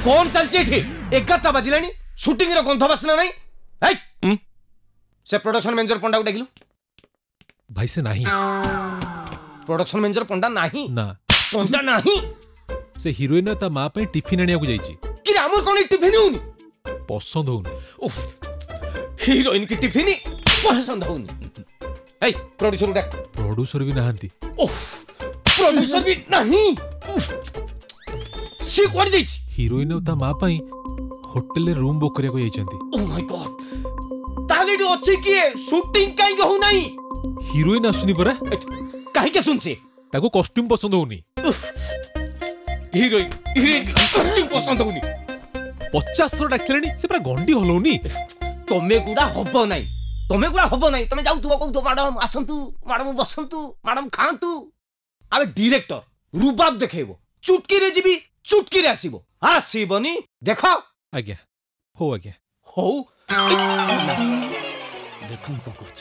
कौन चलছে এঠি 11টা বাজিলানি শুটিং এর গন্ধ বাসনা নাই এই से प्रोडक्शन मैनेजर पंडा को डाकिलु भाई से नहीं प्रोडक्शन मैनेजर पंडा नहीं ना पंडा नहीं से हीरोइन ता मां पे टिफिन आनिया को जाईची कि हमर कोन टिफिन होनी पसंद होनी उफ हीरोइन की टिफिन पसंद होनी ए प्रोड्यूसर डाक प्रोड्यूसर भी नहांती उफ प्रोड्यूसर भी नहीं सी कोड जाईची हीरोइन ता मां पई होटल रे रूम बुक करिया को जाईचंती ओ माय गॉड तालीडी अछि कि शूटिंग काई हो नहीं हीरोइन आसुनी परा काहे के सुनसे ताको कॉस्ट्यूम पसंद होनी हीरोइन कॉस्ट्यूम पसंद होनी 50 थर डाक्सलेनी से पूरा गंडी हलोनी तमे गुडा हबो नाही तमे जाऊ तू कहू तो मैडम आसंतु मैडम बसंतु मैडम खांतु आबे डायरेक्टर रुबाब देखेबो चुटकी रे जीबी चुटकी रे आसीबो आसीबनी देखो आज्ञा हो देखो को कुछ